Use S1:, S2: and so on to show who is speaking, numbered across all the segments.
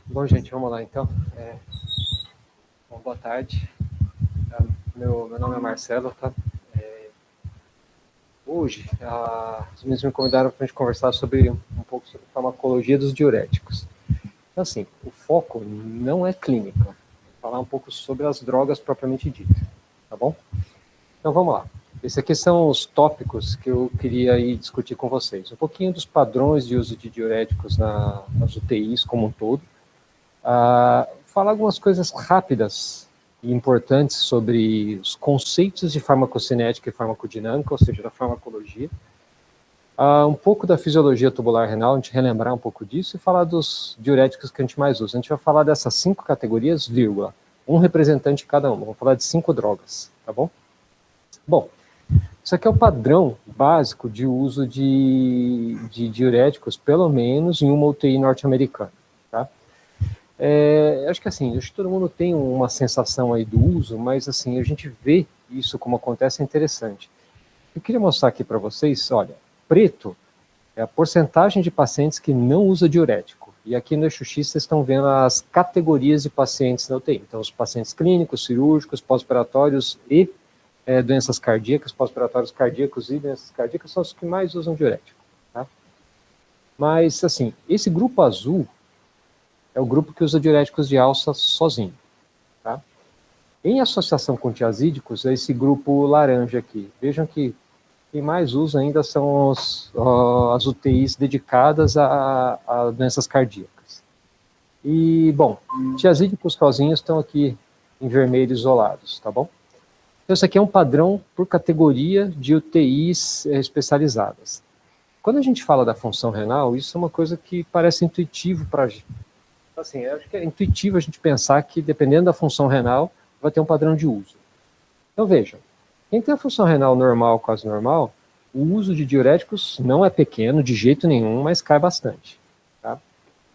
S1: Bom, gente, vamos lá então. Bom, boa tarde. Meu nome é Marcelo, tá? Hoje, os meninos me convidaram para a gente conversar sobre um pouco sobre farmacologia dos diuréticos. Então, assim, o foco não é clínica, é falar um pouco sobre as drogas propriamente ditas, tá bom? Então, vamos lá. Esses aqui são os tópicos que eu queria ir discutir com vocês. Um pouquinho dos padrões de uso de diuréticos nas UTIs como um todo. Falar algumas coisas rápidas e importantes sobre os conceitos de farmacocinética e farmacodinâmica, ou seja, da farmacologia. Um pouco da fisiologia tubular renal, a gente relembrar um pouco disso e falar dos diuréticos que a gente mais usa. A gente vai falar dessas 5 categorias, vírgula, um representante de cada uma. Vamos falar de 5 drogas, tá bom? Bom, isso aqui é o padrão básico de uso de diuréticos, pelo menos em uma UTI norte-americana, tá? Acho que todo mundo tem uma sensação aí do uso, mas assim, a gente vê isso como acontece, é interessante. Eu queria mostrar aqui para vocês, olha, preto é a porcentagem de pacientes que não usa diurético. E aqui no eixo X vocês estão vendo as categorias de pacientes na UTI. Então, os pacientes clínicos, cirúrgicos, pós-operatórios e doenças cardíacas, pós-operatórios cardíacos e doenças cardíacas são os que mais usam diurético. Tá? Mas, assim, esse grupo azul é o grupo que usa diuréticos de alça sozinho. Tá? Em associação com tiazídicos, é esse grupo laranja aqui. Vejam que quem mais usa ainda são as UTIs dedicadas a doenças cardíacas. E, bom, tiazídicos sozinhos estão aqui em vermelho isolados, tá bom? Então, isso aqui é um padrão por categoria de UTIs especializadas. Quando a gente fala da função renal, isso é uma coisa que parece intuitivo para a gente. Assim, acho que é intuitivo a gente pensar que, dependendo da função renal, vai ter um padrão de uso. Então, vejam, quem tem a função renal normal, quase normal, o uso de diuréticos não é pequeno, de jeito nenhum, mas cai bastante. Tá?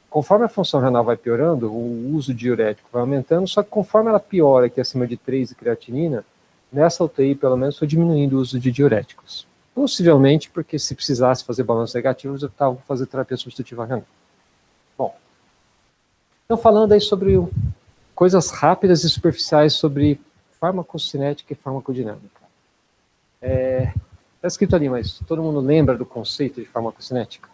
S1: Conforme a função renal vai piorando, o uso de diurético vai aumentando, só que conforme ela piora aqui acima de 3 de creatinina, nessa UTI, pelo menos, foi diminuindo o uso de diuréticos. Possivelmente porque, se precisasse fazer balanços negativos, eu estava fazer terapia substitutiva renal. Bom, então falando aí sobre coisas rápidas e superficiais sobre farmacocinética e farmacodinâmica. Está escrito ali, mas todo mundo lembra do conceito de farmacocinética?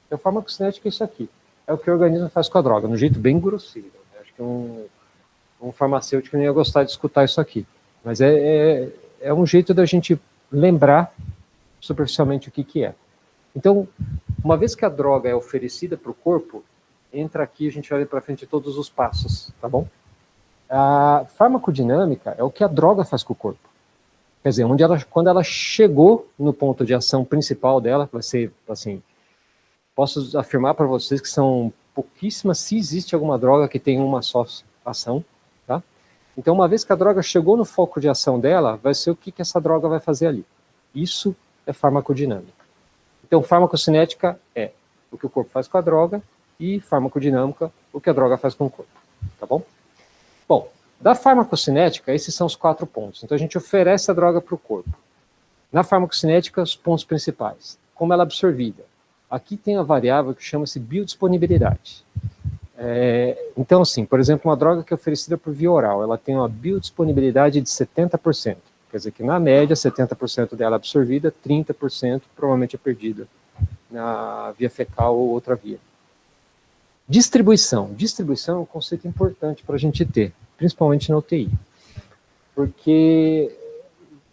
S1: Então, farmacocinética é isso aqui. É o que o organismo faz com a droga, no jeito bem grosseiro. Acho que um farmacêutico não ia gostar de escutar isso aqui. Mas é um jeito da gente lembrar superficialmente o que é. Então, uma vez que a droga é oferecida para o corpo, entra aqui, a gente vai ver para frente todos os passos, tá bom? A farmacodinâmica é o que a droga faz com o corpo. Quer dizer, quando ela chegou no ponto de ação principal dela, vai ser assim, posso afirmar para vocês que são pouquíssimas, se existe alguma droga que tenha uma só ação, tá? Então, uma vez que a droga chegou no foco de ação dela, vai ser o que essa droga vai fazer ali. Isso é farmacodinâmica. Então, farmacocinética é o que o corpo faz com a droga e farmacodinâmica, o que a droga faz com o corpo, tá bom? Bom, da farmacocinética, esses são os 4 pontos. Então, a gente oferece a droga para o corpo. Na farmacocinética, os pontos principais. Como ela é absorvida. Aqui tem a variável que chama-se biodisponibilidade. Então, assim, por exemplo, uma droga que é oferecida por via oral, ela tem uma biodisponibilidade de 70%. Quer dizer que, na média, 70% dela é absorvida, 30% provavelmente é perdida na via fecal ou outra via. Distribuição. Distribuição é um conceito importante para a gente ter, principalmente na UTI. Porque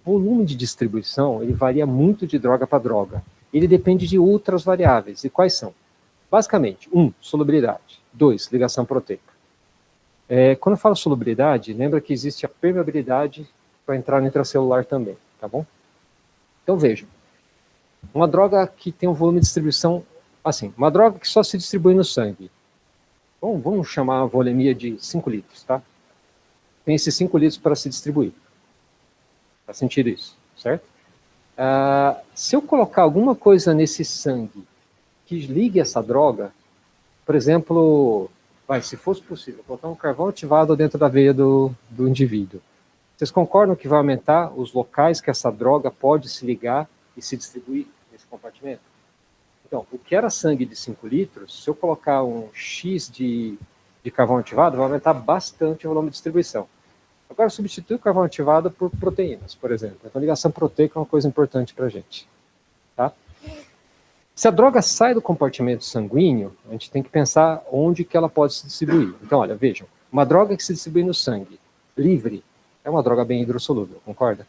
S1: o volume de distribuição, ele varia muito de droga para droga. Ele depende de outras variáveis. E quais são? Basicamente, 1, solubilidade. 2, ligação proteica. Quando eu falo solubilidade, lembra que existe a permeabilidade para entrar no intracelular também, tá bom? Então, vejam. Uma droga que tem um volume de distribuição, assim, uma droga que só se distribui no sangue. Bom, vamos chamar a volemia de 5 litros, tá? Tem esses 5 litros para se distribuir. Faz sentido isso, certo? Se eu colocar alguma coisa nesse sangue que ligue essa droga, por exemplo, se fosse possível, colocar um carvão ativado dentro da veia do indivíduo. Vocês concordam que vai aumentar os locais que essa droga pode se ligar e se distribuir nesse compartimento? Então, que era sangue de 5 litros, se eu colocar um X de carvão ativado, vai aumentar bastante o volume de distribuição. Agora, substitui o carvão ativado por proteínas, por exemplo. Então, a ligação proteica é uma coisa importante para a gente. Tá? Se a droga sai do compartimento sanguíneo, a gente tem que pensar onde que ela pode se distribuir. Então, olha, vejam, uma droga que se distribui no sangue, livre, é uma droga bem hidrossolúvel, concorda?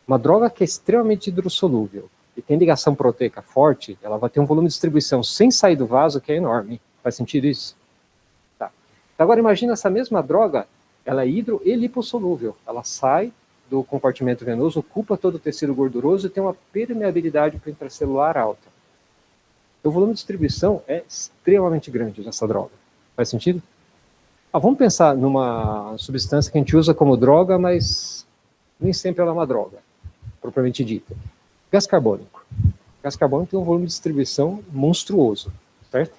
S1: Uma droga que é extremamente hidrossolúvel e tem ligação proteica forte, ela vai ter um volume de distribuição sem sair do vaso que é enorme. Faz sentido isso? Tá. Agora, imagina essa mesma droga, ela é hidro e lipossolúvel. Ela sai do compartimento venoso, ocupa todo o tecido gorduroso e tem uma permeabilidade para o intracelular alta. O volume de distribuição é extremamente grande dessa droga. Faz sentido? Vamos pensar numa substância que a gente usa como droga, mas nem sempre ela é uma droga, propriamente dita. Gás carbônico. Gás carbônico tem um volume de distribuição monstruoso, certo?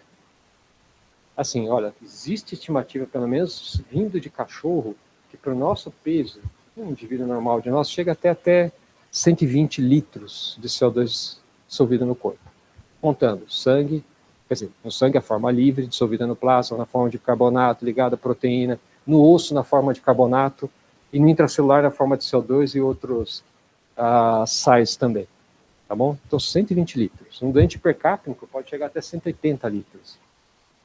S1: Assim, olha, existe estimativa, pelo menos vindo de cachorro, que para o nosso peso, um indivíduo normal de nós, chega até 120 litros de CO2 dissolvido no corpo. Contando sangue, quer dizer, no sangue a forma livre, dissolvida no plasma, na forma de carbonato, ligada à proteína, no osso na forma de carbonato, e no intracelular na forma de CO2 e outros sais também. Tá bom? Então, 120 litros. Um doente hipercápnico pode chegar até 180 litros.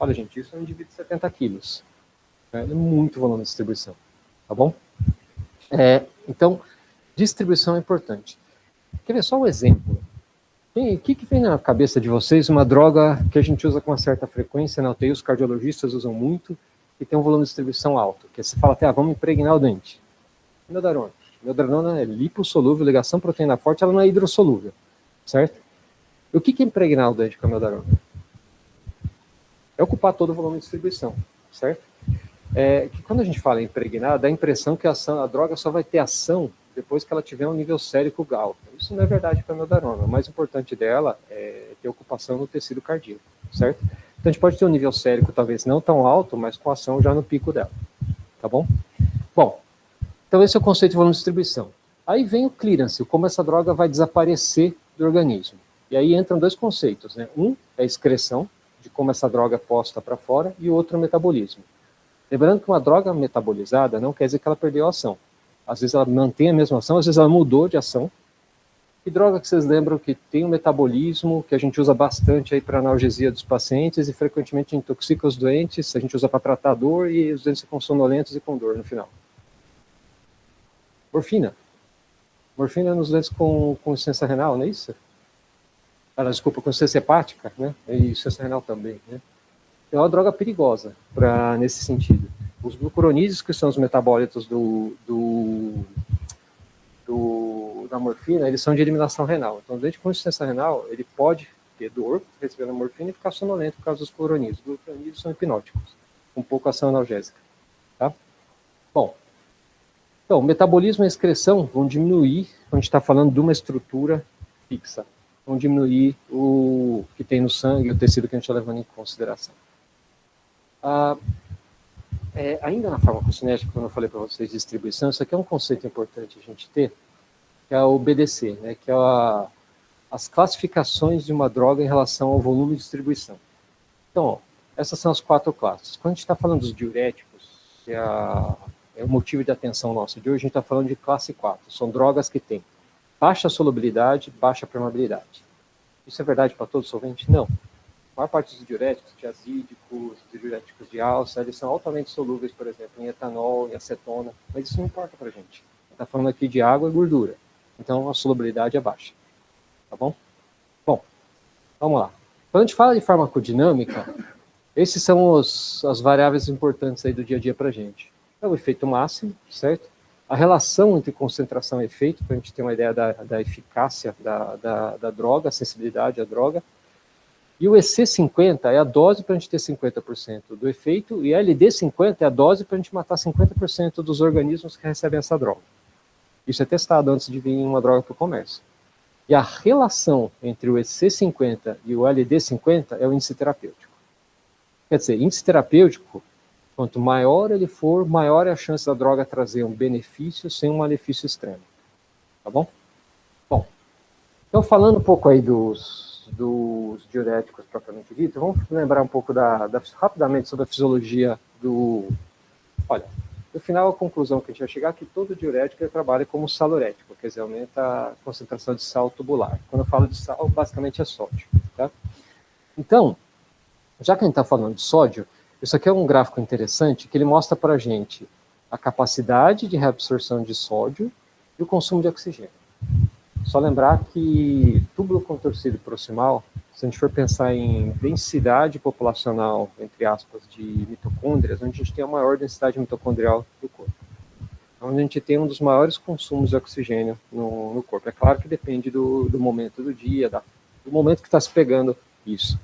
S1: Olha, gente, isso é um indivíduo de 70 quilos. É muito volume de distribuição. Tá bom? Então, distribuição é importante. Quer ver só um exemplo? O que vem na cabeça de vocês uma droga que a gente usa com uma certa frequência na UTI, os cardiologistas usam muito, e tem um volume de distribuição alto, que você fala até, vamos impregnar o dente. Meldarona. Meldarona é lipossolúvel, ligação proteína forte, ela não é hidrossolúvel, certo? E o que é impregnar o dente com a meldarona? É ocupar todo o volume de distribuição, certo? Que quando a gente fala em impregnar, dá a impressão que a droga só vai ter ação depois que ela tiver um nível sérico alto. Isso não é verdade para a meldarona. O mais importante dela é ter ocupação no tecido cardíaco, certo? Então a gente pode ter um nível sérico talvez não tão alto, mas com ação já no pico dela, tá bom? Bom, então esse é o conceito de volume de distribuição. Aí vem o clearance, como essa droga vai desaparecer do organismo. E aí entram dois conceitos, né? Um é a excreção, de como essa droga é posta para fora, e o outro é o metabolismo. Lembrando que uma droga metabolizada não quer dizer que ela perdeu a ação. Às vezes ela mantém a mesma ação, às vezes ela mudou de ação. E droga que vocês lembram que tem um metabolismo, que a gente usa bastante aí para analgesia dos pacientes e frequentemente intoxica os doentes, a gente usa para tratar a dor e os doentes ficam sonolentos e com dor no final. Morfina. Morfina nos doentes com insuficiência renal, não é isso? Desculpa, com insuficiência hepática, né? E insuficiência renal também, né? É uma droga perigosa nesse sentido. Os glucuronídeos, que são os metabólitos da morfina, eles são de eliminação renal. Então, o doente com insuficiência renal, ele pode ter dor recebendo a morfina e ficar sonolento por causa dos glucuronídeos. Os glucuronídeos são hipnóticos, com pouca ação analgésica. Tá? Bom, então, o metabolismo e a excreção vão diminuir, quando a gente está falando de uma estrutura fixa, vão diminuir o que tem no sangue, o tecido que a gente está levando em consideração. Ainda na farmacocinética, quando eu falei para vocês de distribuição, isso aqui é um conceito importante a gente ter, que é o BDC, né, que é as classificações de uma droga em relação ao volume de distribuição. Então, ó, essas são as 4 classes. Quando a gente está falando dos diuréticos, que é o motivo de atenção nossa de hoje, a gente está falando de classe 4. São drogas que têm baixa solubilidade, baixa permeabilidade. Isso é verdade para todo solvente? Não. A maior parte dos diuréticos, diazídicos, diuréticos de alça, eles são altamente solúveis, por exemplo, em etanol, em acetona, mas isso não importa para a gente. Está falando aqui de água e gordura, então a solubilidade é baixa. Tá bom? Bom, vamos lá. Quando a gente fala de farmacodinâmica, esses são as variáveis importantes aí do dia a dia para a gente. É o efeito máximo, certo? A relação entre concentração e efeito, para a gente ter uma ideia da eficácia da droga, a sensibilidade à droga. E o EC50 é a dose para a gente ter 50% do efeito, e a LD50 é a dose para a gente matar 50% dos organismos que recebem essa droga. Isso é testado antes de vir uma droga para o comércio. E a relação entre o EC50 e o LD50 é o índice terapêutico. Quer dizer, índice terapêutico, quanto maior ele for, maior é a chance da droga trazer um benefício sem um malefício extremo. Tá bom? Bom, então falando um pouco aí dos dos diuréticos propriamente dito, vamos lembrar um pouco rapidamente sobre a fisiologia do... Olha, no final, a conclusão que a gente vai chegar é que todo diurético trabalha como salorético, quer dizer, aumenta a concentração de sal tubular. Quando eu falo de sal, basicamente é sódio. Tá? Então, já que a gente está falando de sódio, isso aqui é um gráfico interessante que ele mostra para a gente a capacidade de reabsorção de sódio e o consumo de oxigênio. Só lembrar que túbulo contorcido proximal, se a gente for pensar em densidade populacional, entre aspas, de mitocôndrias, onde a gente tem a maior densidade mitocondrial do corpo. Onde a gente tem um dos maiores consumos de oxigênio no corpo. É claro que depende do momento do dia, do momento que está se pegando isso.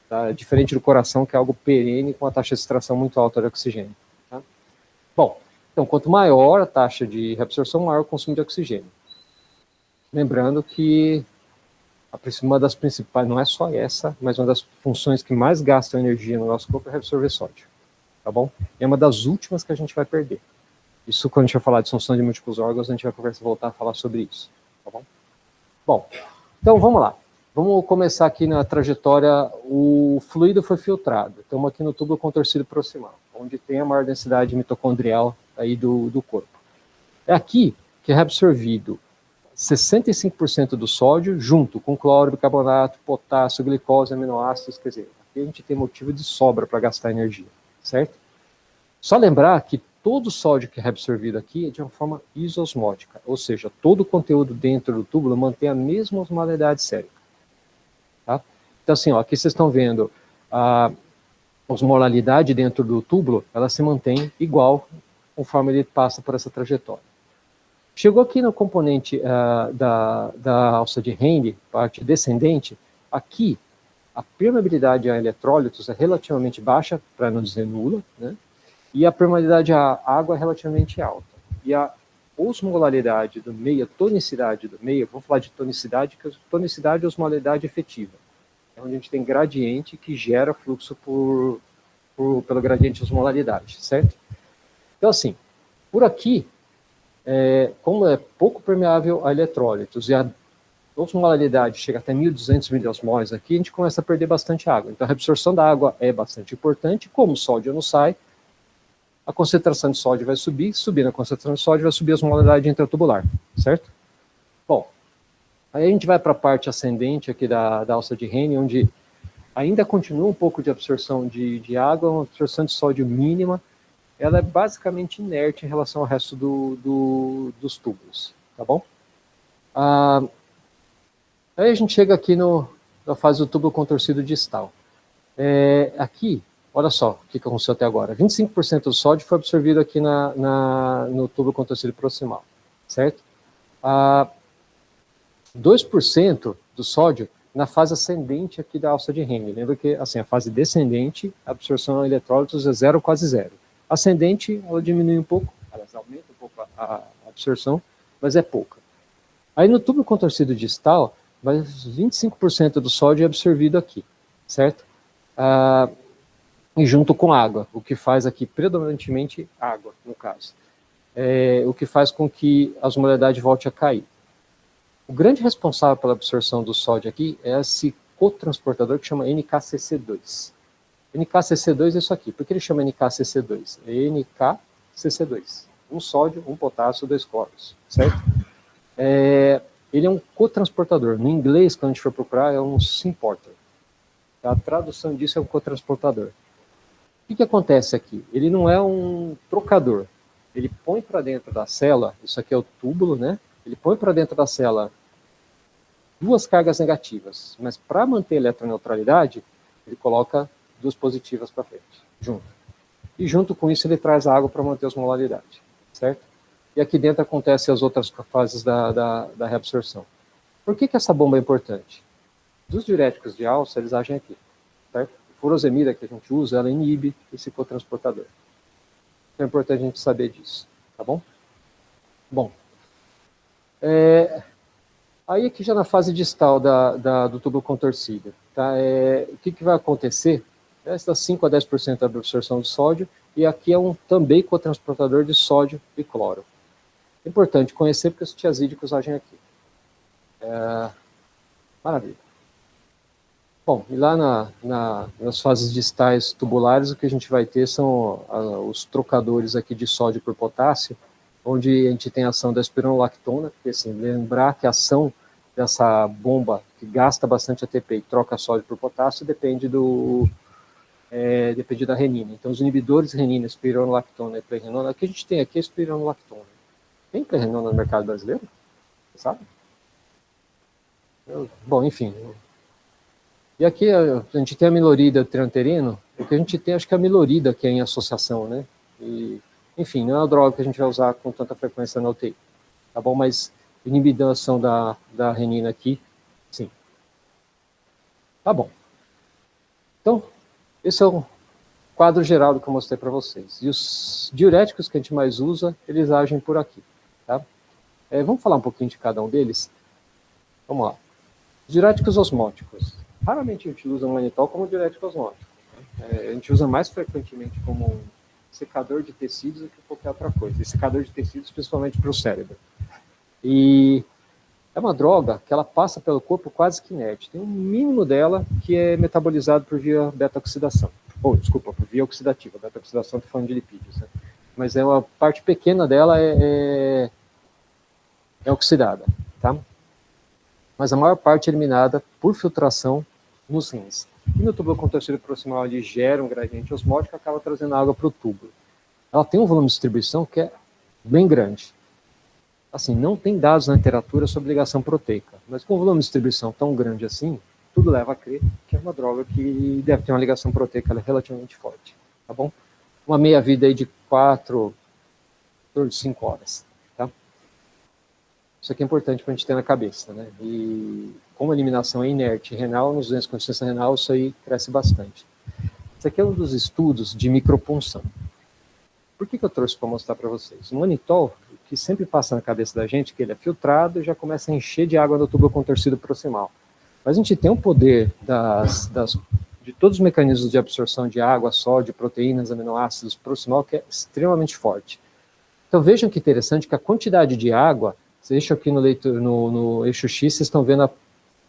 S1: Tá? Diferente do coração, que é algo perene, com a taxa de extração muito alta de oxigênio. Tá? Bom, então, quanto maior a taxa de reabsorção, maior o consumo de oxigênio. Lembrando que uma das principais, não é só essa, mas uma das funções que mais gastam energia no nosso corpo é reabsorver sódio, tá bom? É uma das últimas que a gente vai perder. Isso, quando a gente vai falar de função de múltiplos órgãos, a gente vai voltar a falar sobre isso, tá bom? Bom, então vamos lá. Vamos começar aqui na trajetória. O fluido foi filtrado. Estamos aqui no túbulo contorcido proximal, onde tem a maior densidade mitocondrial aí do corpo. É aqui que é reabsorvido 65% do sódio, junto com cloro, bicarbonato, potássio, glicose, aminoácidos, quer dizer, aqui a gente tem motivo de sobra para gastar energia, certo? Só lembrar que todo o sódio que é reabsorvido aqui é de uma forma isosmótica, ou seja, todo o conteúdo dentro do túbulo mantém a mesma osmolaridade sérica. Tá? Então assim, ó, aqui vocês estão vendo a osmolaridade dentro do túbulo, ela se mantém igual conforme ele passa por essa trajetória. Chegou aqui no componente da alça de Henle, parte descendente, aqui a permeabilidade a eletrólitos é relativamente baixa, para não dizer nula, né? E a permeabilidade à água é relativamente alta. E a osmolaridade do meio, a tonicidade do meio, vamos falar de tonicidade, que tonicidade é osmolaridade efetiva. É onde a gente tem gradiente que gera fluxo pelo gradiente de osmolaridade, certo? Então assim, por aqui, como é pouco permeável a eletrólitos e a osmolaridade chega até 1.200 miliosmols aqui, a gente começa a perder bastante água. Então a reabsorção da água é bastante importante. Como o sódio não sai, a concentração de sódio vai subir, subindo a concentração de sódio vai subir a osmolaridade intratubular, certo? Bom, aí a gente vai para a parte ascendente aqui da alça de Henle, onde ainda continua um pouco de absorção de água, uma absorção de sódio mínima. Ela é basicamente inerte em relação ao resto dos túbulos, tá bom? Aí a gente chega aqui na fase do túbulo contorcido distal. Aqui, olha só o que aconteceu até agora. 25% do sódio foi absorvido aqui no túbulo contorcido proximal, certo? 2% do sódio na fase ascendente aqui da alça de Henle. Lembra que assim, a fase descendente, a absorção de eletrólitos é zero, quase zero. Ascendente, ela diminui um pouco, ela aumenta um pouco a absorção, mas é pouca. Aí no túbulo contorcido distal, 25% do sódio é absorvido aqui, certo? E junto com água, o que faz aqui predominantemente água, no caso. O que faz com que a osmolaridade volte a cair. O grande responsável pela absorção do sódio aqui é esse cotransportador que chama NKCC2. NKCC2 é isso aqui. Por que ele chama NKCC2? É NKCC2. Um sódio, um potássio, 2 cloros, certo? Ele é um cotransportador. No inglês, quando a gente for procurar, é um symporter. A tradução disso é um cotransportador. O que acontece aqui? Ele não é um trocador. Ele põe para dentro da célula, isso aqui é o túbulo, né? Ele põe para dentro da célula 2 cargas negativas, mas para manter a eletroneutralidade, ele coloca 2 positivas para frente, junto. E junto com isso ele traz água para manter a osmolaridade, certo? E aqui dentro acontecem as outras fases da reabsorção. Por que essa bomba é importante? Dos diuréticos de alça, eles agem aqui, certo? A furosemida que a gente usa, ela inibe esse cotransportador. Então é importante a gente saber disso, tá bom? Bom, aí aqui já na fase distal do túbulo contorcido, tá? O que vai acontecer? Essa 5 a 10% da absorção de sódio, e aqui é um também cotransportador de sódio e cloro. É importante conhecer porque os tiazídicos agem aqui. Maravilha. Bom, e lá nas fases distais tubulares, o que a gente vai ter são os trocadores aqui de sódio por potássio, onde a gente tem a ação da espironolactona, porque assim, lembrar que a ação dessa bomba que gasta bastante ATP e troca sódio por potássio depende da renina. Então, os inibidores de renina, espironolactona e plerrenona, o que a gente tem aqui é espironolactona. Tem plerrenona no mercado brasileiro? Você sabe? Bom, enfim. E aqui a gente tem a milorida e o trianterino, o que a gente tem, acho que é a milorida que é em associação, né? E, enfim, não é uma droga que a gente vai usar com tanta frequência na UTI, tá bom? Mas inibição da renina aqui, sim. Tá bom. Então, esse é o quadro geral do que eu mostrei para vocês. E os diuréticos que a gente mais usa, eles agem por aqui, tá? Vamos falar um pouquinho de cada um deles? Vamos lá. Diuréticos osmóticos. Raramente a gente usa o manitol como diurético osmótico. A gente usa mais frequentemente como um secador de tecidos do que qualquer outra coisa. E secador de tecidos, principalmente para o cérebro. E é uma droga que ela passa pelo corpo quase que inerte. Tem um mínimo dela que é metabolizado por via beta-oxidação. Desculpa, por via oxidativa. Beta-oxidação, estou falando de lipídios. Né? Mas uma parte pequena dela é oxidada. Tá? Mas a maior parte é eliminada por filtração nos rins. E no túbulo contorcido proximal, ele gera um gradiente osmótico e acaba trazendo água para o túbulo. Ela tem um volume de distribuição que é bem grande. Assim, não tem dados na literatura sobre ligação proteica, mas com um volume de distribuição tão grande assim, tudo leva a crer que é uma droga que deve ter uma ligação proteica relativamente forte, tá bom? Uma meia-vida aí de 4, 5 horas, tá? Isso aqui é importante para a gente ter na cabeça, né? E como a eliminação é inerte renal, nos doentes com insuficiência renal, isso aí cresce bastante. Isso aqui é um dos estudos de micropunção. Por que eu trouxe para mostrar para vocês? O manitol, que sempre passa na cabeça da gente, que ele é filtrado e já começa a encher de água no tubo contorcido proximal. Mas a gente tem um poder de todos os mecanismos de absorção de água, sódio, proteínas, aminoácidos proximal, que é extremamente forte. Então vejam que interessante que a quantidade de água, eixo aqui no eixo X, vocês estão vendo a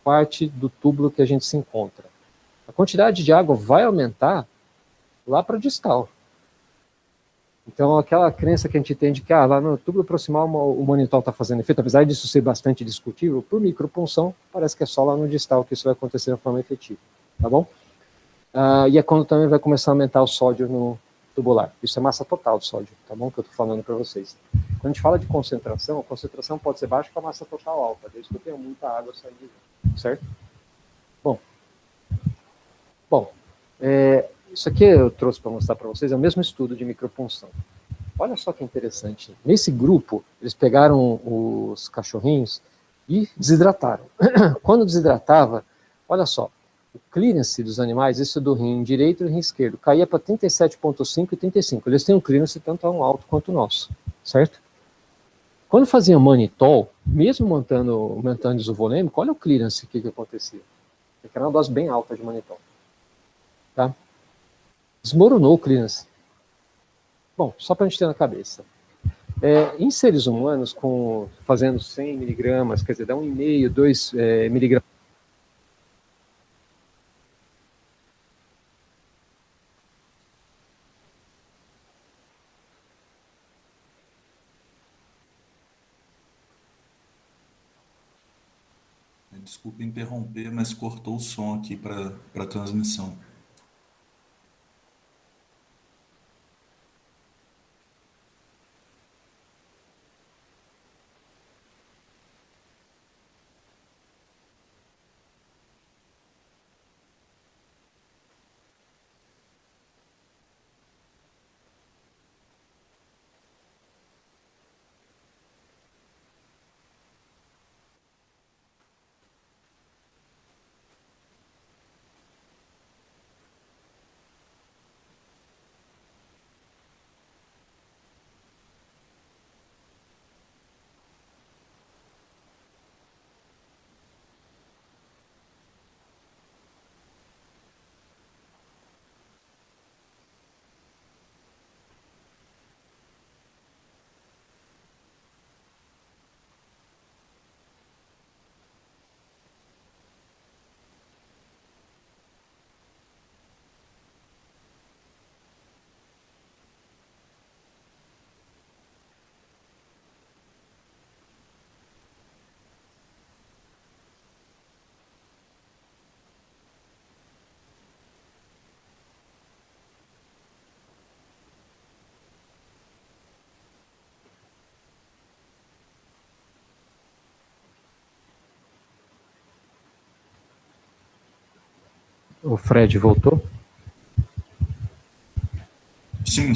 S1: parte do túbulo que a gente se encontra. A quantidade de água vai aumentar lá para distal. Então, aquela crença que a gente tem de que lá no túbulo proximal o manitol está fazendo efeito, apesar disso ser bastante discutível, por micropunção, parece que é só lá no distal que isso vai acontecer de forma efetiva, tá bom? E é quando também vai começar a aumentar o sódio no tubular. Isso é massa total de sódio, tá bom? Que eu estou falando para vocês. Quando a gente fala de concentração, a concentração pode ser baixa com a massa total alta, desde que eu tenha muita água saindo, certo? Bom, isso aqui eu trouxe para mostrar para vocês, é o mesmo estudo de micropunção. Olha só que interessante. Nesse grupo, eles pegaram os cachorrinhos e desidrataram. Quando desidratava, olha só, o clearance dos animais, isso do rim direito e do rim esquerdo, caía para 37,5 e 35. Eles têm um clearance tanto tão alto quanto o nosso, certo? Quando faziam manitol, mesmo aumentando o volêmico, olha o clearance que acontecia. Era uma dose bem alta de manitol. Tá? Desmoronou o clearance. Bom, só para a gente ter na cabeça. Em seres humanos, fazendo 100 miligramas, quer dizer, dá 1,5, 2 miligramas.
S2: Desculpa interromper, mas cortou o som aqui para a transmissão.
S1: O Fred voltou?
S2: Sim.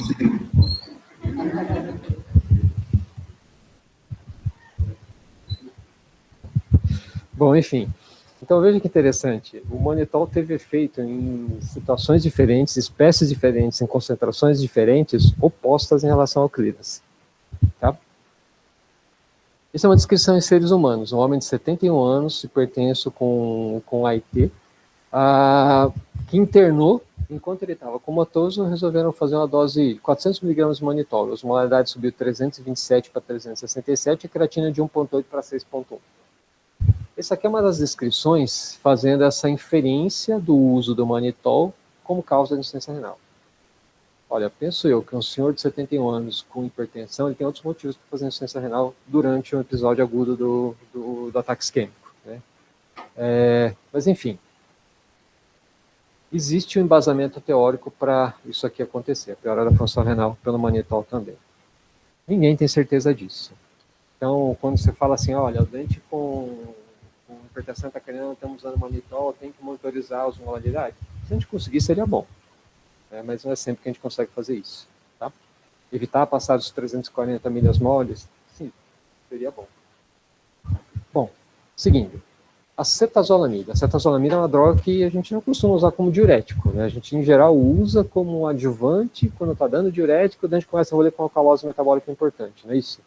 S1: Bom, enfim. Então veja que interessante. O manitol teve efeito em situações diferentes, espécies diferentes, em concentrações diferentes, opostas em relação ao clearance. Tá? Isso é uma descrição em seres humanos. Um homem de 71 anos, hipertenso com AIT, que internou, enquanto ele estava comatoso, resolveram fazer uma dose de 400 mg de manitol. A osmolaridade subiu de 327 para 367 e a creatina de 1,8 para 6,1. Essa aqui é uma das descrições fazendo essa inferência do uso do manitol como causa de insuficiência renal. Olha, penso eu que um senhor de 71 anos com hipertensão, ele tem outros motivos para fazer insuficiência renal durante um episódio agudo do ataque isquêmico. Né? Mas, enfim, existe um embasamento teórico para isso aqui acontecer, a piora da função renal pelo manitol também. Ninguém tem certeza disso. Então, quando você fala assim, olha, o doente com hipertensão intracraniana, estamos usando manitol, tem que monitorizar a osmolaridade. Se a gente conseguir, seria bom. Mas não é sempre que a gente consegue fazer isso. Tá? Evitar passar dos 340 milhasmoles, sim, seria bom. Bom, seguindo. A cetazolamida. A cetazolamida é uma droga que a gente não costuma usar como diurético. Né? A gente, em geral, usa como adjuvante quando está dando diurético, a gente começa a rolê com alcalose metabólica importante, não é isso?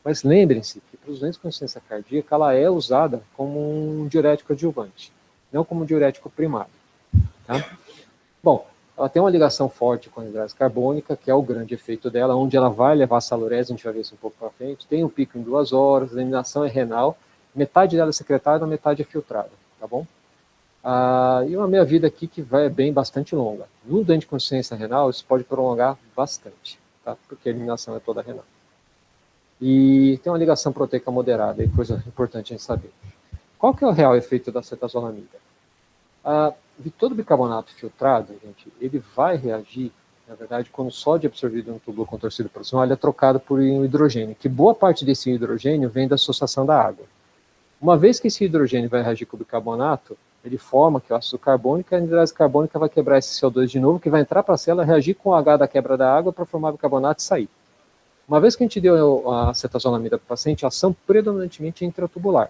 S1: Mas lembrem-se que para os doentes com insuficiência cardíaca, ela é usada como um diurético adjuvante, não como um diurético primário. Tá? Bom, ela tem uma ligação forte com a anidrose carbônica, que é o grande efeito dela, onde ela vai levar a salurese, a gente vai ver isso um pouco para frente, tem um pico em 2 horas, a eliminação é renal, metade dela é secretada, metade é filtrada, tá bom? E uma meia-vida aqui que vai bem bastante longa. No doente com insuficiência renal, isso pode prolongar bastante, tá? Porque a eliminação é toda renal. E tem uma ligação proteica moderada, coisa importante a gente saber. Qual que é o real efeito da cetazolamida? De todo bicarbonato filtrado, gente, ele vai reagir, na verdade, quando o sódio absorvido no túbulo contorcido proximal, ele é trocado por um hidrogênio, que boa parte desse hidrogênio vem da associação da água. Uma vez que esse hidrogênio vai reagir com o bicarbonato, ele forma que é o ácido carbônico, e a anidrose carbônica vai quebrar esse CO2 de novo, que vai entrar para a célula, reagir com o H da quebra da água para formar bicarbonato e sair. Uma vez que a gente deu a cetazolamida para o paciente, a ação predominantemente é intratubular.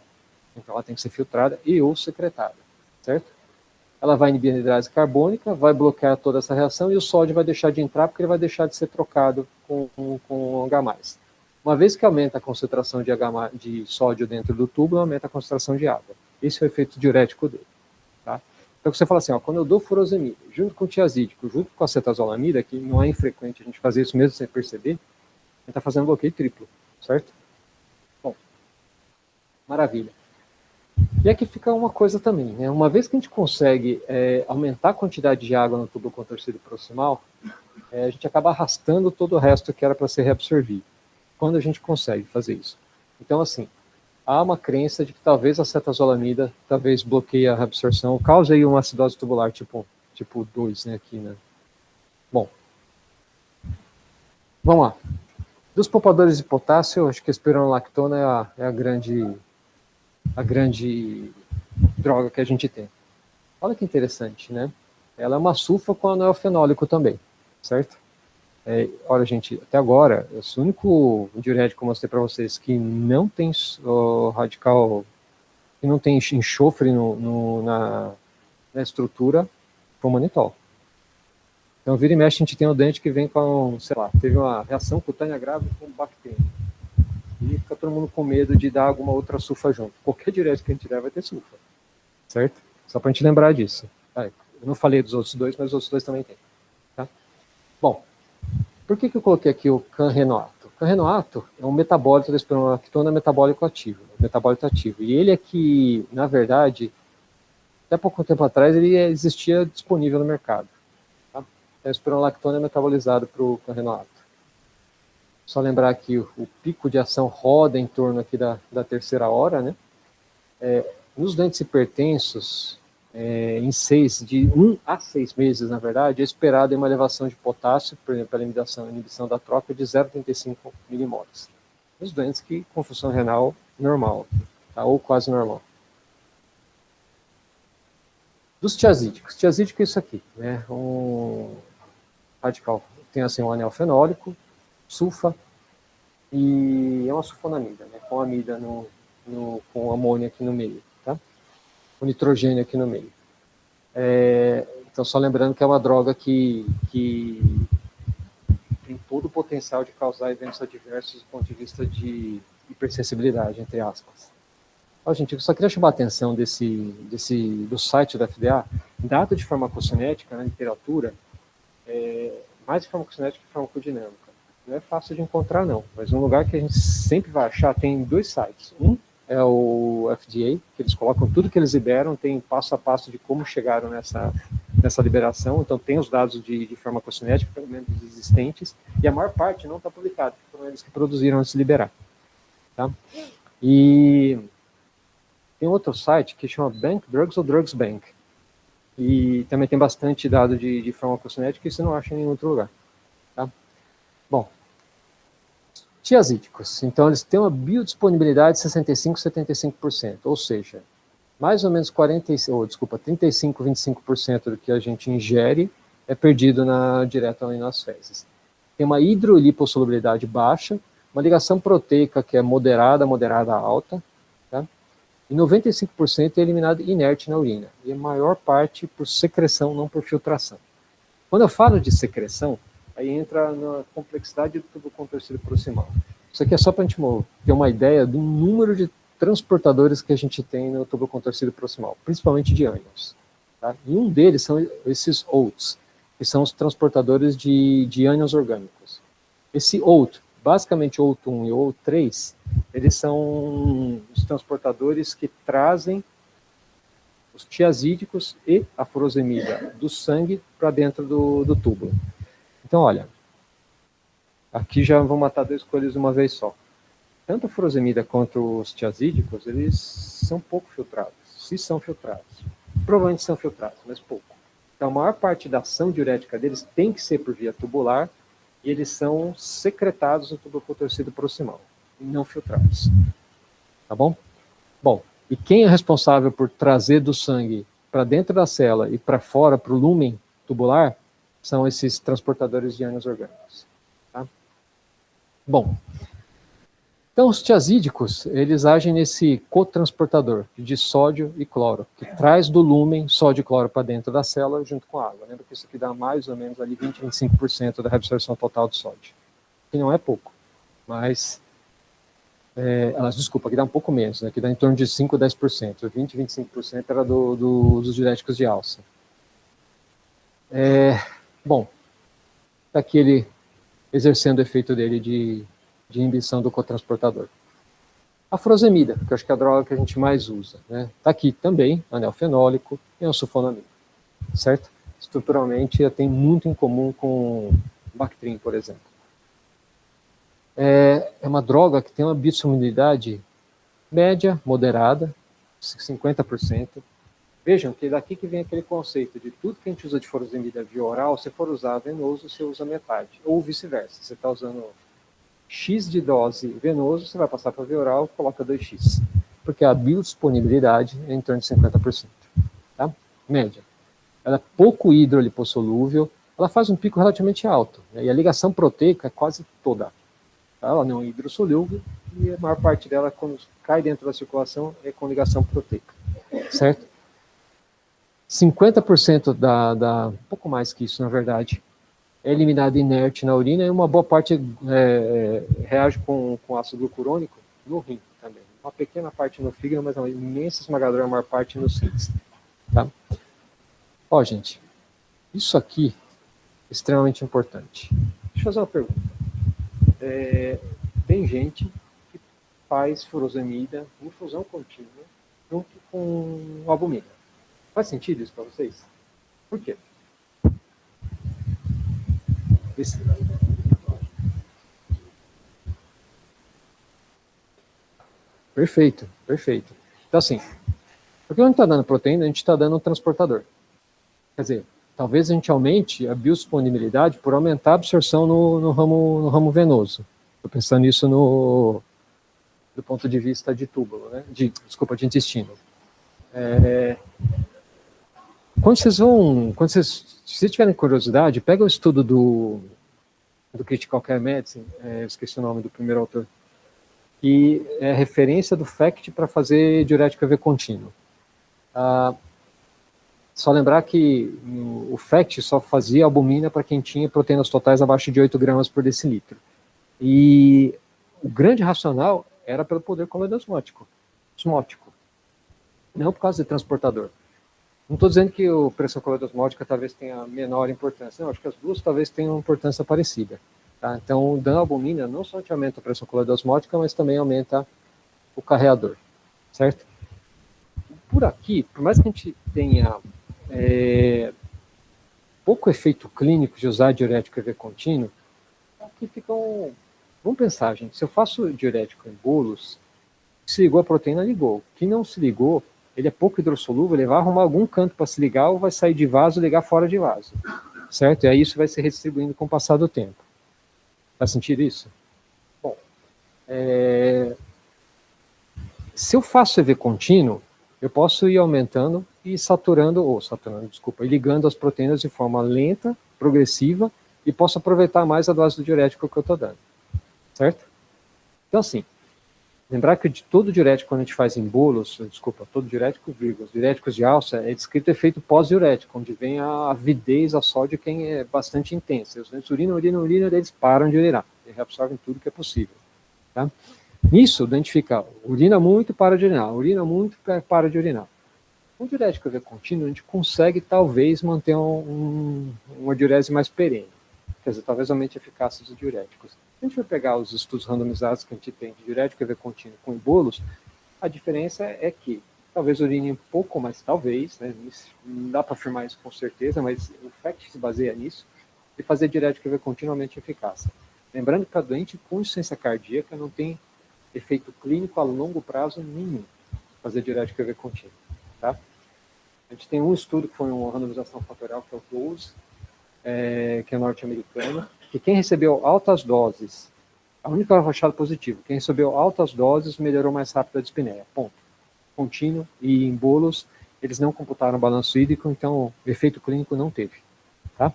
S1: Então ela tem que ser filtrada e ou secretada, certo? Ela vai inibir a anidrose carbônica, vai bloquear toda essa reação e o sódio vai deixar de entrar porque ele vai deixar de ser trocado com H+. Uma vez que aumenta a concentração de sódio dentro do túbulo, aumenta a concentração de água. Esse é o efeito diurético dele. Tá? Então você fala assim, ó, quando eu dou furosemida, junto com o tiazídico, junto com a cetazolamida, que não é infrequente a gente fazer isso mesmo sem perceber, a gente está fazendo bloqueio triplo, certo? Bom, maravilha. E aqui fica uma coisa também, né? Uma vez que a gente consegue aumentar a quantidade de água no tubo contorcido proximal, a gente acaba arrastando todo o resto que era para ser reabsorvido. Quando a gente consegue fazer isso. Então, assim, há uma crença de que talvez a cetazolamida talvez bloqueie a reabsorção, cause aí uma acidose tubular tipo 2, né, aqui, né? Bom, vamos lá. Dos poupadores de potássio, acho que a espironolactona é a grande droga que a gente tem. Olha que interessante, né? Ela é uma sulfa com anel fenólico também, certo? Olha, gente, até agora, esse único diurético que eu mostrei para vocês que não tem radical, que não tem enxofre na estrutura, foi o manitol. Então, vira e mexe, a gente tem um dente que vem com, sei lá, teve uma reação cutânea grave com bactéria. E fica todo mundo com medo de dar alguma outra sulfa junto. Qualquer diurético que a gente der vai ter sulfa, certo? Só para a gente lembrar disso. Eu não falei dos outros dois, mas os outros dois também tem. Tá? Bom, por que eu coloquei aqui o canrenoato? O canrenoato é um metabólito da espironolactona metabólico ativo, metabólito ativo. E ele é que, na verdade, até pouco tempo atrás, ele existia disponível no mercado. Tá? A espironolactona é metabolizado para o canrenoato. Só lembrar que o pico de ação roda em torno aqui da terceira hora, né? Nos doentes hipertensos, de 1 a 6 meses, na verdade, é esperado uma elevação de potássio, por exemplo, a inibição da troca de 0,35 milimoles. Nos doentes que com função renal normal, tá? Ou quase normal. Dos tiazídicos. Tiazídico é isso aqui, né? Um radical tem assim um anel fenólico, sulfa, e é uma sulfonamida, né? Com amida com amônio aqui no meio, tá? Com nitrogênio aqui no meio. Então, só lembrando que é uma droga que tem todo o potencial de causar eventos adversos do ponto de vista de hipersensibilidade, entre aspas. Ó, gente, eu só queria chamar a atenção do site da FDA, dado de farmacocinética na literatura, mais de farmacocinética que farmacodinâmica. Não é fácil de encontrar, não, mas um lugar que a gente sempre vai achar, tem 2 sites. Um é o FDA, que eles colocam tudo que eles liberam, tem passo a passo de como chegaram nessa liberação, então tem os dados de farmacocinética, pelo menos existentes, e a maior parte não está publicada, porque foram eles que produziram antes de liberar. Tá? E tem outro site que chama Bank Drugs ou Drugs Bank, e também tem bastante dado de farmacocinética que você não acha em nenhum outro lugar. Tá? Bom, tiazídicos, então eles têm uma biodisponibilidade de 65% a 75%, ou seja, mais ou menos 35, 25% do que a gente ingere é perdido direto ali nas fezes. Tem uma hidrolipossolubilidade baixa, uma ligação proteica que é moderada alta, tá? E 95% é eliminado inerte na urina, e a maior parte por secreção, não por filtração. Quando eu falo de secreção, aí entra na complexidade do tubo contorcido proximal. Isso aqui é só para a gente ter uma ideia do número de transportadores que a gente tem no tubo contorcido proximal, principalmente de ânions. Tá? E um deles são esses OATs, que são os transportadores de ânions orgânicos. Esse OAT, basicamente OAT1 e OAT3, eles são os transportadores que trazem os tiazídicos e a furosemida do sangue para dentro do túbulo. Então, olha, aqui já vão matar 2 coelhos de uma vez só. Tanto a furosemida quanto os tiazídicos, eles são pouco filtrados. Se são filtrados, provavelmente são filtrados, mas pouco. Então, a maior parte da ação diurética deles tem que ser por via tubular e eles são secretados no tubo contorcido proximal, e não filtrados. Tá bom? Bom, e quem é responsável por trazer do sangue para dentro da célula e para fora, para o lúmen tubular, são esses transportadores de ânions orgânicos. Tá? Bom, então os tiazídicos, eles agem nesse cotransportador de sódio e cloro, que traz do lúmen sódio e cloro para dentro da célula junto com a água. Lembra que isso aqui dá mais ou menos ali 20, 25% da reabsorção total do sódio. Que não é pouco, mas... desculpa, aqui dá um pouco menos, né? Aqui dá em torno de 5 a 10%. 20, 25% era dos diuréticos de alça. Bom, está aqui ele exercendo o efeito dele de inibição do cotransportador. A furosemida, que eu acho que é a droga que a gente mais usa, né? Está aqui também, anel fenólico e um sulfonamida, certo? Estruturalmente, tem muito em comum com Bactrim, por exemplo. É uma droga que tem uma biodisponibilidade média, moderada, 50%. Vejam que daqui que vem aquele conceito de tudo que a gente usa de furosemida via oral, se for usar venoso, você usa metade, ou vice-versa. Você está usando X de dose venoso, você vai passar para via oral, coloca 2x, porque a biodisponibilidade é em torno de 50%. Tá? Média. Ela é pouco hidrolipossolúvel, ela faz um pico relativamente alto, né? E a ligação proteica é quase toda. Ela não é hidrossolúvel e a maior parte dela, quando cai dentro da circulação, é com ligação proteica, certo? 50% um pouco mais que isso, na verdade, é eliminada inerte na urina e uma boa parte reage com ácido glucurônico no rim também. Uma pequena parte no fígado, mas uma imensa esmagadora maior parte nos rins. Tá? Ó, gente, isso aqui é extremamente importante. Deixa eu fazer uma pergunta. Tem gente que faz furosemida, infusão contínua, junto com albumina. Faz sentido isso para vocês? Por quê? Perfeito, perfeito. Então, assim, porque a gente está dando proteína, a gente está dando um transportador. Quer dizer, talvez a gente aumente a biodisponibilidade por aumentar a absorção no ramo venoso. Estou pensando nisso do ponto de vista de túbulo, né? De intestino. se vocês tiverem curiosidade, pega o estudo do Critical Care Medicine, esqueci o nome do primeiro autor, que é referência do FACT para fazer diurético EV contínuo. Só lembrar que o FACT só fazia albumina para quem tinha proteínas totais abaixo de 8 gramas por decilitro. E o grande racional era pelo poder coloidosmótico, não por causa de transportador. Não estou dizendo que a pressão coloidosmótica talvez tenha menor importância, não, acho que as duas talvez tenham importância parecida. Tá? Então, dando albumina não só aumenta a pressão coloidosmótica, mas também aumenta o carreador, certo? Por aqui, por mais que a gente tenha pouco efeito clínico de usar diurético EV contínuo, aqui fica Vamos pensar, gente, se eu faço diurético em bolos, se ligou a proteína, ligou. Quem não se ligou, ele é pouco hidrossolúvel, ele vai arrumar algum canto para se ligar ou vai sair de vaso e ligar fora de vaso, certo? E aí isso vai se redistribuindo com o passar do tempo. Faz sentido isso? Bom, se eu faço EV contínuo, eu posso ir aumentando e e ligando as proteínas de forma lenta, progressiva, e posso aproveitar mais a dose do diurético que eu estou dando, certo? Então, assim, lembrar que de todo diurético, quando a gente faz em bolos, todo diurético, os diuréticos de alça, é descrito efeito pós-diurético, onde vem a avidez a só de quem é bastante intensa. Os doentes urinam, eles param de urinar, e reabsorvem tudo que é possível. Tá? Nisso, o doente fica, urina muito, para de urinar, urina muito, para de urinar. Com o diurético EV contínuo, a gente consegue, talvez, manter uma diurese mais perene. Quer dizer, talvez aumente a eficácia dos diuréticos. Se a gente for pegar os estudos randomizados que a gente tem de diurético EV contínuo com bolos, a diferença é que talvez urine um pouco, mas talvez, né, não dá para afirmar isso com certeza, mas o FACT se baseia nisso, e fazer diurético EV contínuamente eficaz. Lembrando que a doente com insuficiência cardíaca não tem efeito clínico a longo prazo nenhum, fazer diurético EV contínuo. Tá? A gente tem um estudo que foi uma randomização fatorial, que é o DOSE, que é norte-americano, que quem recebeu altas doses, a única achado positivo, quem recebeu altas doses melhorou mais rápido a dispneia, ponto. Contínuo e em bolos, eles não computaram o balanço hídrico, então efeito clínico não teve. Tá?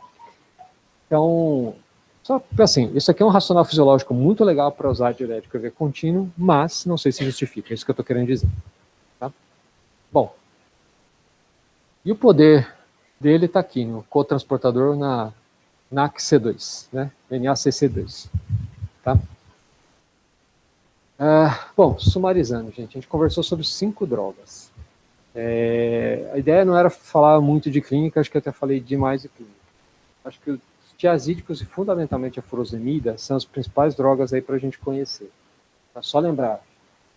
S1: Então, só assim, isso aqui é um racional fisiológico muito legal para usar diurético EV contínuo, mas não sei se justifica, é isso que eu estou querendo dizer. Tá? Bom, e o poder dele está aqui, no cotransportador na NACC2, né? NACC2. Tá? Bom, sumarizando, gente, a gente conversou sobre 5 drogas. A ideia não era falar muito de clínica, acho que eu até falei demais de clínica. Acho que os tiazídicos e fundamentalmente a furosemida são as principais drogas aí para a gente conhecer. Tá? Só lembrar,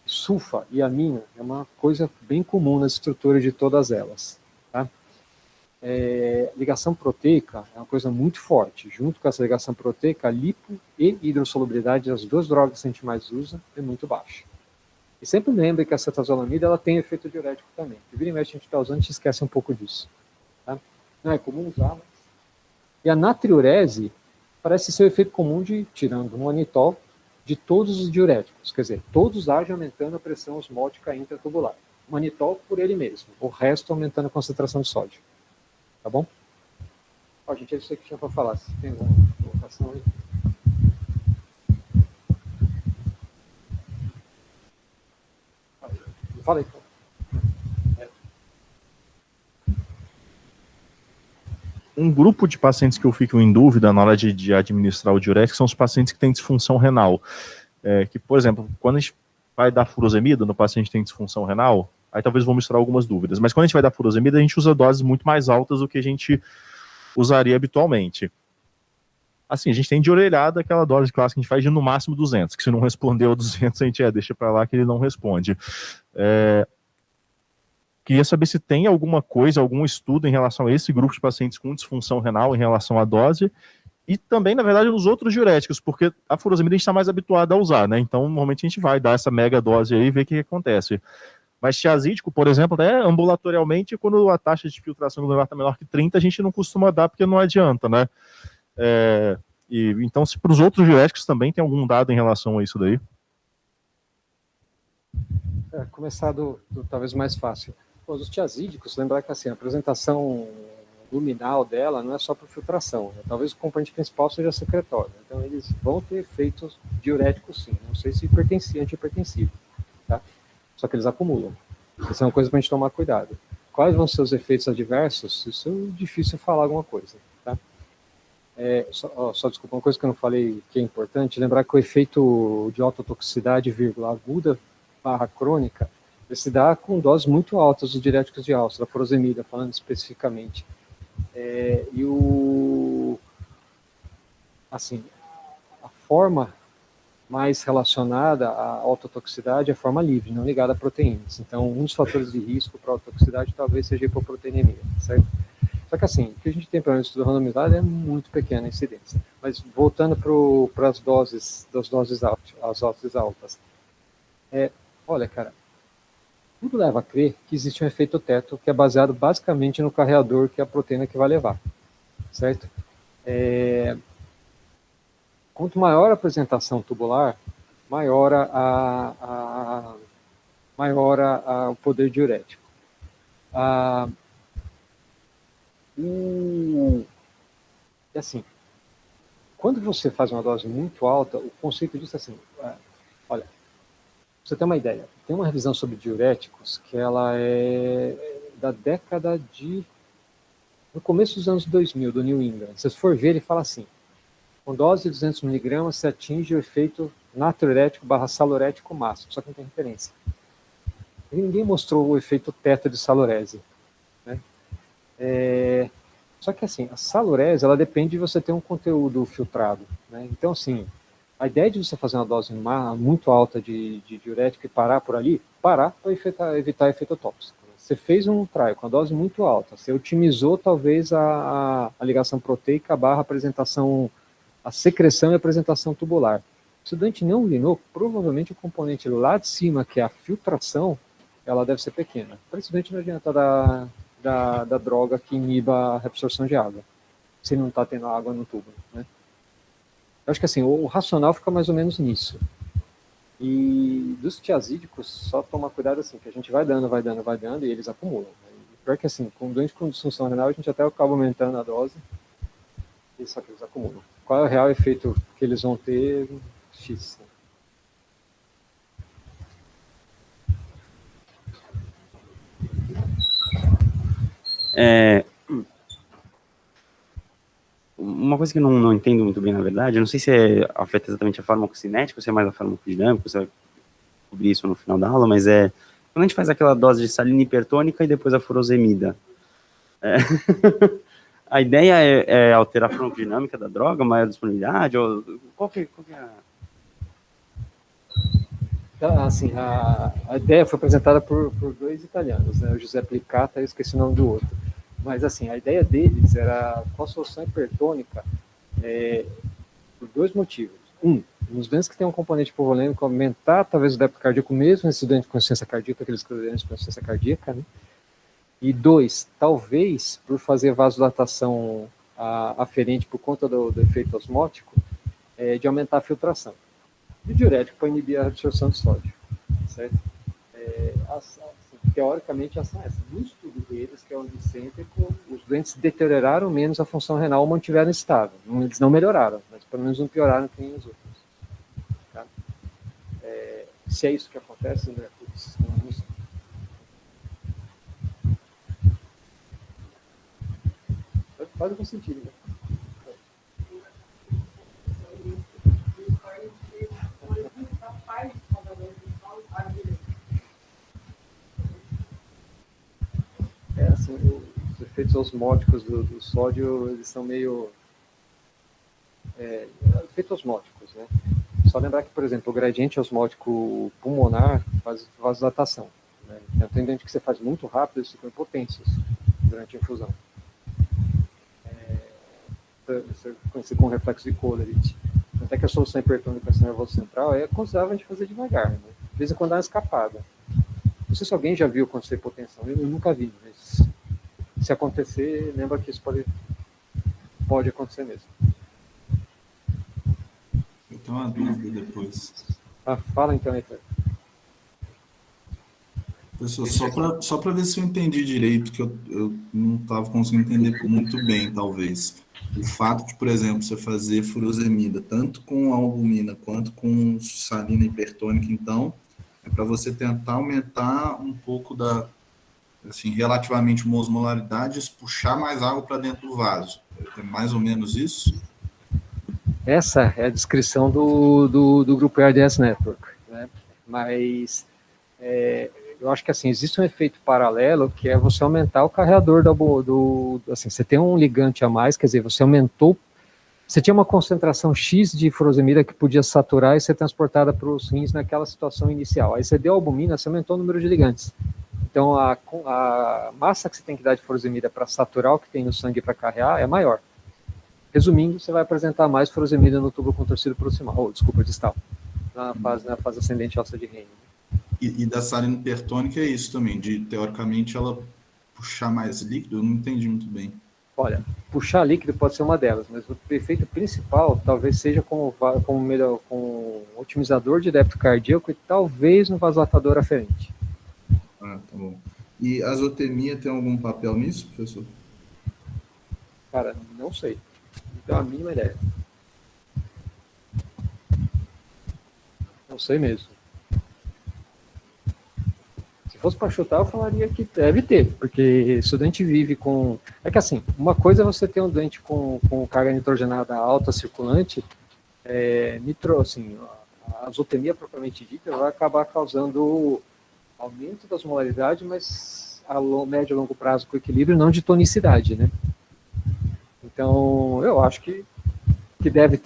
S1: sulfa e amina é uma coisa bem comum nas estruturas de todas elas. Tá? Ligação proteica é uma coisa muito forte. Junto com essa ligação proteica, a lipo e hidrossolubilidade, as duas drogas que a gente mais usa, é muito baixa. E sempre lembre que a cetazolamida ela tem efeito diurético também. E vira e mexe a gente está usando, a gente esquece um pouco disso. Tá? Não é comum usar, mas... E a natriurese parece ser o efeito comum tirando um anitol, de todos os diuréticos. Quer dizer, todos agem aumentando a pressão osmótica intratubular. O manitol por ele mesmo, o resto aumentando a concentração de sódio. Tá bom? Ó, gente, é isso que tinha para falar. Se tem alguma colocação aí. Fala aí.
S3: Um grupo de pacientes que eu fico em dúvida na hora de administrar o diurético são os pacientes que têm disfunção renal. Que, por exemplo, quando a gente vai dar furosemida no paciente que tem disfunção renal, aí talvez vou misturar algumas dúvidas, mas quando a gente vai dar furosemida, a gente usa doses muito mais altas do que a gente usaria habitualmente. Assim, a gente tem de orelhada aquela dose clássica que a gente faz de no máximo 200, que se não respondeu a 200, a gente deixa para lá que ele não responde. Queria saber se tem alguma coisa, algum estudo em relação a esse grupo de pacientes com disfunção renal em relação à dose, e também, na verdade, nos outros diuréticos, porque a furosemida a gente está mais habituado a usar, né? Então, normalmente a gente vai dar essa mega dose aí e ver o que acontece. Mas tiazídico, por exemplo, ambulatorialmente, quando a taxa de filtração glomerular está menor que 30, a gente não costuma dar porque não adianta, né? Então, se para os outros diuréticos também tem algum dado em relação a isso daí?
S1: Começar do talvez mais fácil. Bom, os tiazídicos, lembrar que assim, a apresentação luminal dela não é só por filtração, né? Talvez o componente principal seja secretório. Então, eles vão ter efeitos diuréticos, sim. Não sei se antihipertensivo, tá? Só que eles acumulam. Isso é uma coisa para a gente tomar cuidado. Quais vão ser os efeitos adversos? Isso é difícil falar alguma coisa, tá? Só desculpa, uma coisa que eu não falei que é importante, lembrar que o efeito de ototoxicidade, aguda / crônica, ele se dá com doses muito altas dos diuréticos de alça, da furosemida, falando especificamente. Assim, a forma mais relacionada à ototoxicidade é a forma livre, não ligada a proteínas. Então, um dos fatores de risco para a ototoxicidade talvez seja a hipoproteinemia, certo? Só que assim, o que a gente tem para o estudo randomizado é muito pequena a incidência. Mas voltando para as doses altas, as doses altas. Olha, cara, tudo leva a crer que existe um efeito teto que é baseado basicamente no carreador que é a proteína que vai levar, certo? Quanto maior a apresentação tubular, maior o poder diurético. Assim, quando você faz uma dose muito alta, o conceito disso é assim, olha, pra você ter uma ideia, tem uma revisão sobre diuréticos que ela é da década de... no começo dos anos 2000, do New England. Se você for ver, ele fala assim, com dose de 200 mg se atinge o efeito natriurético / salurético máximo, só que não tem referência. E ninguém mostrou o efeito teto de salurese, né? Só que assim, a salurese, ela depende de você ter um conteúdo filtrado, né? Então assim, a ideia de você fazer uma dose muito alta de diurético e parar por ali, parar para evitar efeito tóxico. Você fez um trial com a dose muito alta, você otimizou talvez a ligação proteica / apresentação, a secreção e apresentação tubular. O estudante não urinou, provavelmente o componente lá de cima, que é a filtração, ela deve ser pequena. Principalmente não adianta da droga que iniba a reabsorção de água, se não está tendo água no tubo, né? Eu acho que assim, o racional fica mais ou menos nisso. E dos tiazídicos, só tomar cuidado assim, que a gente vai dando e eles acumulam, né? Pior que assim, com doente com disfunção renal, a gente até acaba aumentando a dose, e só que eles acumulam. Qual é o real efeito que eles vão ter? X.
S4: Uma coisa que eu não entendo muito bem, na verdade, eu não sei se afeta exatamente a farmacocinética ou se é mais a farmacodinâmica, você vai cobrir isso no final da aula, mas quando a gente faz aquela dose de salina hipertônica e depois a furosemida, a ideia é alterar a farmacodinâmica da droga, maior disponibilidade, ou qual que é
S1: Assim, a ideia foi apresentada por dois italianos, né? O Giuseppe Licata, eu esqueci o nome do outro. Mas assim, a ideia deles era com a solução hipertônica por dois motivos. Nos doentes que têm um componente hipovolêmico, aumentar talvez o débito cardíaco mesmo em estudante com insuficiência cardíaca, aqueles que têm insuficiência cardíaca, né? E dois, talvez por fazer vasodilatação aferente por conta do efeito osmótico, de aumentar a filtração. E o diurético para inibir a absorção de sódio, certo? Teoricamente, a ação é essa. No estudo deles, que é o unicêntrico, os doentes deterioraram menos a função renal ou mantiveram estável. Eles não melhoraram, mas pelo menos não pioraram que nem os outros. Tá? Se é isso que acontece, André, não sei. Faz algum sentido, né? Assim, os efeitos osmóticos do sódio, eles são meio... efeitos osmóticos, né? Só lembrar que, por exemplo, o gradiente osmótico pulmonar faz vasodilatação, né? Tem dente que você faz muito rápido, eles ficam impotêncios durante a infusão. Isso é conhecido como reflexo de Coleridge. Até que a solução hipertônica nervoso central é considerável a gente fazer devagar, né? De vez em quando dá uma escapada. Não sei se alguém já viu acontecer hipotensão, eu nunca vi, mas se acontecer, lembra que isso pode acontecer mesmo.
S2: Eu tenho uma dúvida depois.
S1: Fala então, Heitor.
S2: Pessoal, só para ver se eu entendi direito, que eu não estava conseguindo entender muito bem, talvez. O fato de, por exemplo, você fazer furosemida, tanto com albumina quanto com salina hipertônica, então, é para você tentar aumentar um pouco assim, relativamente uma osmolaridade, puxar mais água para dentro do vaso. É mais ou menos isso?
S1: Essa é a descrição do grupo RDS Network, né? Mas eu acho que assim, existe um efeito paralelo que é você aumentar o carreador assim, você tem um ligante a mais, quer dizer, você tinha uma concentração X de furosemida que podia saturar e ser transportada para os rins naquela situação inicial. Aí você deu albumina, você aumentou o número de ligantes. Então a massa que você tem que dar de furosemida para saturar o que tem no sangue para carrear é maior. Resumindo, você vai apresentar mais furosemida no tubo contorcido proximal, distal, na fase ascendente óssea de Henle.
S2: E da salina hipertônica é isso também, de teoricamente ela puxar mais líquido? Eu não entendi muito bem.
S1: Olha, puxar líquido pode ser uma delas, mas o efeito principal talvez seja com otimizador de débito cardíaco e talvez no vasodilatador aferente.
S2: Ah, tá bom. E a azotemia tem algum papel nisso, professor?
S1: Cara, não sei. Não tenho a mínima ideia. Não sei mesmo. Se fosse para chutar, eu falaria que deve ter, porque se o doente vive com... É que assim, uma coisa é você ter um doente com carga nitrogenada alta circulante, assim, a azotemia propriamente dita vai acabar causando aumento da osmolaridade, mas a médio e longo prazo com equilíbrio, não de tonicidade, né? Então, eu acho que deve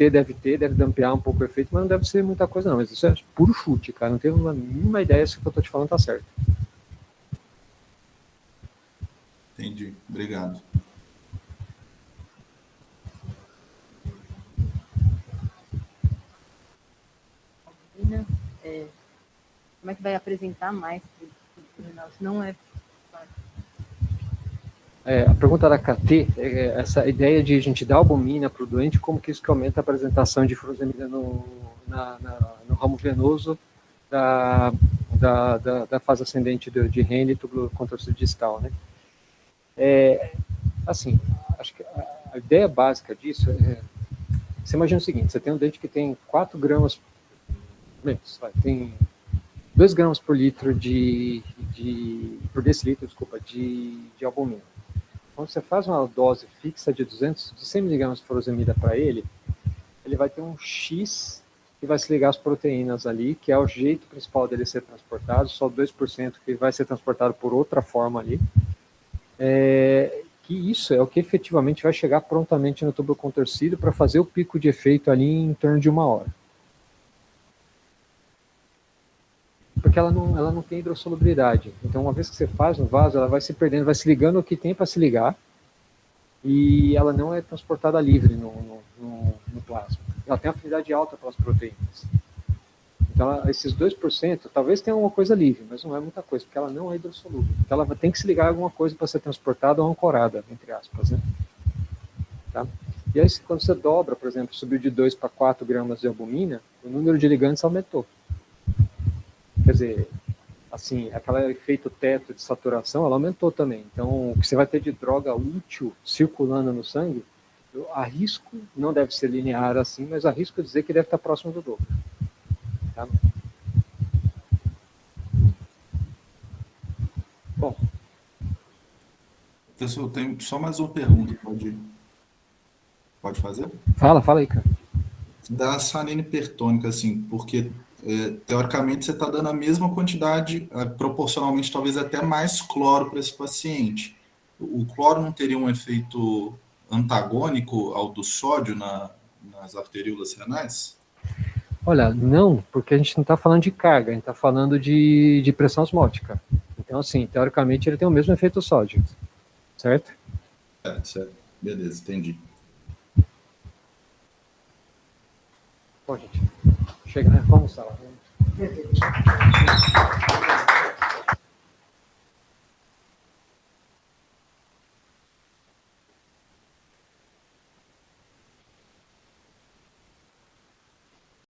S1: dampear um pouco o efeito, mas não deve ser muita coisa não, mas isso é puro chute, cara, não tenho uma mínima ideia se o que eu tô te falando tá certo.
S2: Entendi, obrigado.
S5: Como é que vai apresentar mais pro renal? Se não é...
S1: A pergunta da KT é essa ideia de a gente dar albumina para o doente, como que isso que aumenta a apresentação de furosemida no ramo venoso da fase ascendente de Henle e túbulo contorcido distal, né? Assim, acho que a ideia básica disso você imagina o seguinte, você tem um doente que tem 4 gramas, tem 2 gramas por litro por decilitro, desculpa, de albumina. Quando você faz uma dose fixa de 100 mg de furosemida para ele vai ter um X que vai se ligar às proteínas ali, que é o jeito principal dele ser transportado, só 2% que vai ser transportado por outra forma ali. Que isso é o que efetivamente vai chegar prontamente no tubo contorcido para fazer o pico de efeito ali em torno de 1 hora. Porque ela não tem hidrossolubilidade. Então, uma vez que você faz no vaso, ela vai se perdendo, vai se ligando o que tem para se ligar, e ela não é transportada livre no plasma. Ela tem afinidade alta pelas proteínas. Então, esses 2%, talvez tenha uma coisa livre, mas não é muita coisa, porque ela não é hidrossolúvel. Então, ela tem que se ligar a alguma coisa para ser transportada ou ancorada, entre aspas, né? Tá? E aí, quando você dobra, por exemplo, subiu de 2 para 4 gramas de albumina, o número de ligantes aumentou. Quer dizer, assim, aquele efeito teto de saturação, ela aumentou também. Então, o que você vai ter de droga útil circulando no sangue, eu arrisco, não deve ser linear assim, mas arrisco dizer que deve estar próximo do dobro. Tá? Bom.
S2: Pessoal, tem só mais uma pergunta, pode fazer?
S1: Fala aí, cara.
S2: Da salina hipertônica, assim, porque teoricamente você está dando a mesma quantidade, proporcionalmente talvez até mais cloro para esse paciente. O cloro não teria um efeito antagônico ao do sódio nas arteríolas renais?
S1: Olha, não, porque a gente não está falando de carga, a gente está falando de pressão osmótica. Então, assim, teoricamente ele tem o mesmo efeito sódio, certo?
S2: Certo. Beleza, entendi.
S1: Bom, gente, chega, né? Vamos lá.